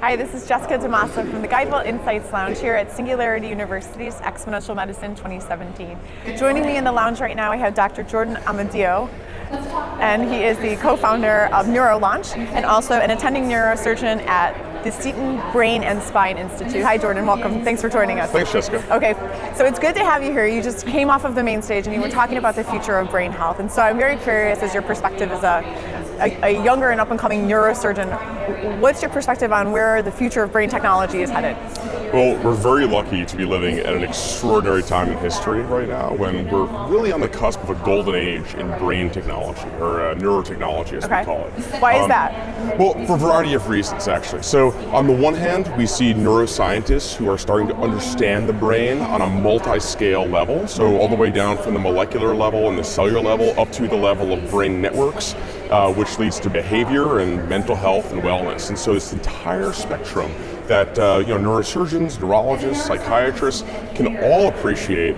Hi, this is Jessica DeMassa from the GuideWell Insights Lounge here at Singularity University's Exponential Medicine 2017. Joining me in the lounge right now, I have Dr. Jordan Amadio, and he is the co-founder of NeuroLaunch and also an attending neurosurgeon at the Seton Brain and Spine Institute. Hi, Jordan. Welcome. Thanks for joining us. Thanks, Jessica. Okay, so it's good to have you here. You just came off of the main stage and you were talking about the future of brain health. And so I'm very curious, as your perspective as a younger and up-and-coming neurosurgeon, what's your perspective on where the future of brain technology is headed? Well, we're very lucky to be living at an extraordinary time in history right now when we're really on the cusp of a golden age in brain technology, or neurotechnology as we call it. Why is that? Well, for a variety of reasons, actually. So on the one hand, we see neuroscientists who are starting to understand the brain on a multi-scale level, so all the way down from the molecular level and the cellular level up to the level of brain networks, which leads to behavior and mental health and wellness. And so this entire spectrum that neurosurgeons, neurologists, psychiatrists can all appreciate.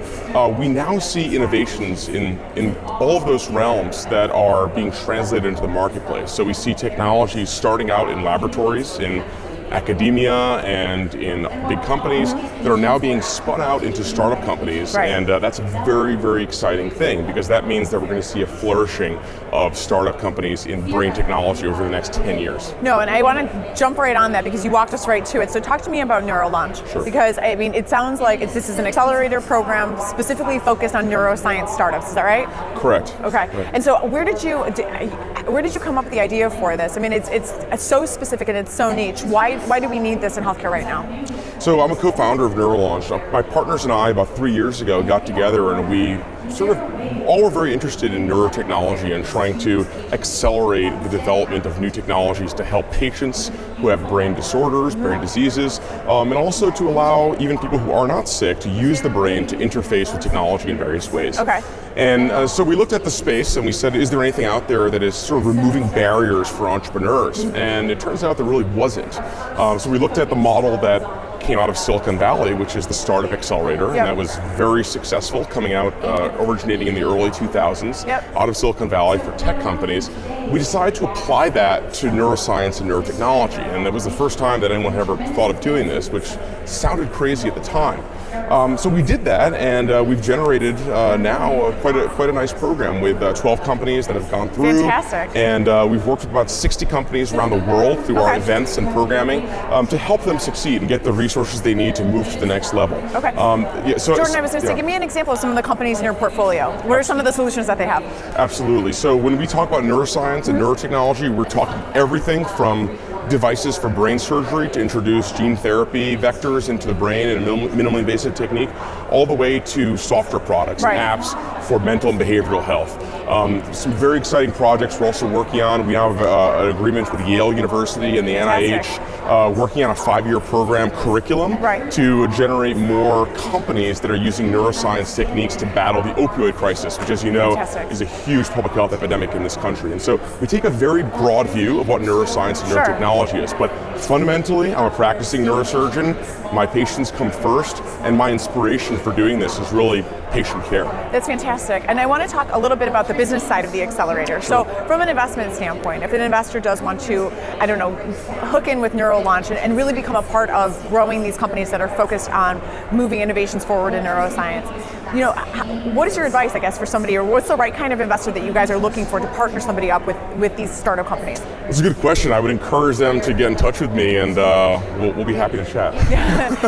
We now see innovations in all of those realms that are being translated into the marketplace. So we see technology starting out in laboratories, in academia and in big companies that are now being spun out into startup companies. Right. And that's a very, very exciting thing, because that means that we're going to see a flourishing of startup companies in brain technology over the next 10 years. No, and I want to jump right on that because you walked us right to it. So talk to me about NeuroLaunch. Sure. Because I mean, it sounds like this is an accelerator program specifically focused on neuroscience startups. Is that right? Correct. Okay. Right. And so where did you come up with the idea for this? I mean, it's so specific and it's so niche. Why do we need this in healthcare right now? So I'm a co-founder of NeuroLaunch. My partners and I, about 3 years ago, got together and we sort of all were very interested in neurotechnology and trying to accelerate the development of new technologies to help patients who have brain disorders, brain diseases, and also to allow even people who are not sick to use the brain to interface with technology in various ways. Okay. And so we looked at the space and we said, is there anything out there that is sort of removing barriers for entrepreneurs? And it turns out there really wasn't. So we looked at the model that came out of Silicon Valley, which is the startup accelerator, and that was very successful, coming out, originating in the early 2000s, out of Silicon Valley for tech companies. We decided to apply that to neuroscience and neurotechnology, and that was the first time that anyone ever thought of doing this, which sounded crazy at the time. So we did that, and we've generated now quite a nice program with 12 companies that have gone through. Fantastic. And we've worked with about 60 companies around the world through our events and programming to help them succeed and get the resources they need to move to the next level. Okay. Jordan, I was going to say, give me an example of some of the companies in your portfolio. What are some of the solutions that they have? Absolutely. So when we talk about neuroscience and neurotechnology, we're talking everything from devices for brain surgery to introduce gene therapy vectors into the brain in a minimally invasive technique, all the way to software products and apps for mental and behavioral health. Some very exciting projects we're also working on. We have an agreement with Yale University and the NIH working on a 5-year program curriculum to generate more companies that are using neuroscience techniques to battle the opioid crisis, which, as you know, is a huge public health epidemic in this country. And so we take a very broad view of what neuroscience and neurotechnology is, but fundamentally, I'm a practicing neurosurgeon. My patients come first, and my inspiration for doing this is really patient care. That's fantastic. And I want to talk a little bit about the business side of the accelerator. So from an investment standpoint, if an investor does want to, hook in with NeuroLaunch and really become a part of growing these companies that are focused on moving innovations forward in neuroscience, what is your advice, I guess, for somebody, or what's the right kind of investor that you guys are looking for to partner somebody up with these startup companies? It's a good question. I would encourage them to get in touch with me, and we'll be happy to chat.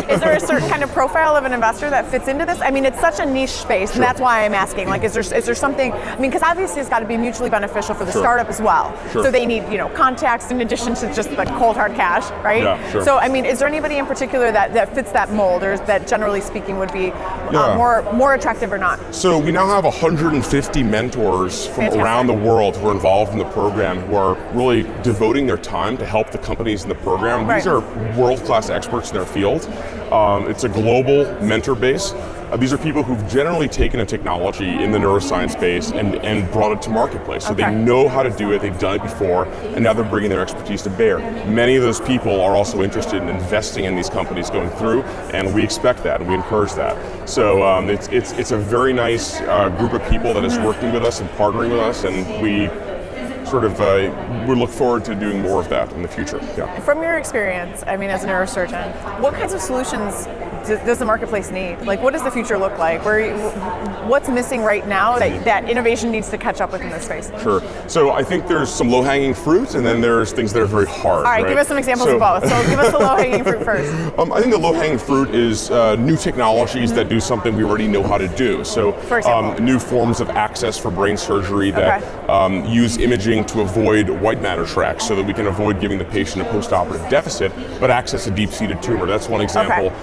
Is there a certain kind of profile of an investor that fits into this? I mean, it's such a niche space, and that's why I'm asking. Like, is there something? I mean, because obviously it's got to be mutually beneficial for the startup as well. So they need, contacts in addition to just the cold hard cash, right? Yeah, sure. So I mean, is there anybody in particular that fits that mold, or that generally speaking would be more attractive or not? So we now have 150 mentors from around the world who are involved in the program, who are really devoting their time to help the companies in the program. These are world-class experts in their field. It's a global mentor base. These are people who've generally taken a technology in the neuroscience space and brought it to marketplace. So they know how to do it, they've done it before, and now they're bringing their expertise to bear. Many of those people are also interested in investing in these companies going through, and we expect that, and we encourage that. So it's a very nice group of people that is working with us and partnering with us, and sort of we look forward to doing more of that in the future. Yeah. From your experience, I mean, as a neurosurgeon, what kinds of solutions does the marketplace need? Like, what does the future look like? What's missing right now that innovation needs to catch up with in this space? Sure. So I think there's some low-hanging fruit, and then there's things that are very hard. All right, give us some examples of both. So give us the low-hanging fruit first. I think the low-hanging fruit is new technologies that do something we already know how to do. So for example? New forms of access for brain surgery that use imaging to avoid white matter tracks, so that we can avoid giving the patient a post-operative deficit, but access a deep-seated tumor. That's one example.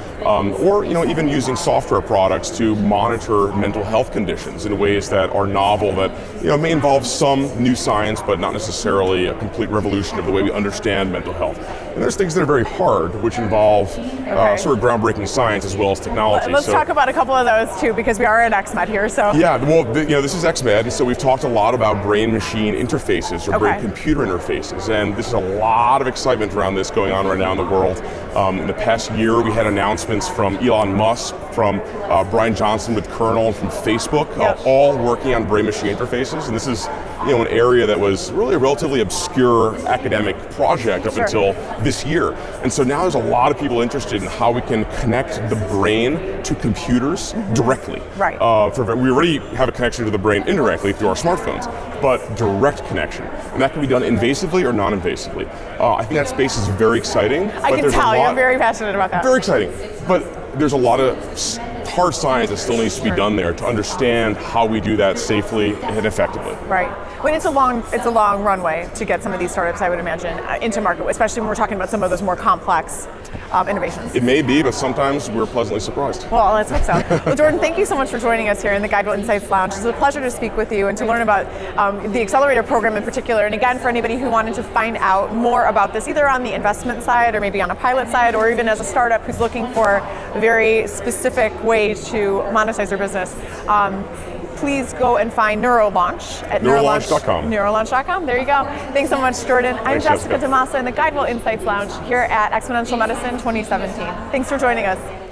Or even using software products to monitor mental health conditions in ways that are novel, that may involve some new science, but not necessarily a complete revolution of the way we understand mental health. And there's things that are very hard, which involve sort of groundbreaking science as well as technology. Let's talk about a couple of those too, because we are at XMed here. So yeah, well, this is XMed, and so we've talked a lot about brain-machine interfaces or brain-computer interfaces, and there's a lot of excitement around this going on right now in the world. In the past year, we had announcements from Elon Musk, from Brian Johnson with Kernel, from Facebook, all working on brain-machine interfaces, and this is an area that was really a relatively obscure academic project up until this year. And so now there's a lot of people interested in how we can connect the brain to computers directly. Right. We already have a connection to the brain indirectly through our smartphones, but direct connection. And that can be done invasively or non-invasively. I think that space is very exciting. I can tell you're very passionate about that. Very exciting. But there's a lot of hard science that still needs to be done there to understand how we do that safely and effectively. Right. When it's a long runway to get some of these startups, I would imagine, into market, especially when we're talking about some of those more complex innovations. It may be, but sometimes we're pleasantly surprised. Well, let's hope so. Well, Jordan, thank you so much for joining us here in the GuideWell Insights Lounge. It's a pleasure to speak with you and to learn about the accelerator program in particular. And again, for anybody who wanted to find out more about this, either on the investment side or maybe on a pilot side, or even as a startup who's looking for a very specific way to monetize their business, please go and find NeuroLaunch at neurolaunch.com. Neurolaunch.com. There you go. Thanks so much, Jordan. I'm Jessica DeMassa in the GuideWell Insights Lounge here at Exponential Medicine 2017. Thanks for joining us.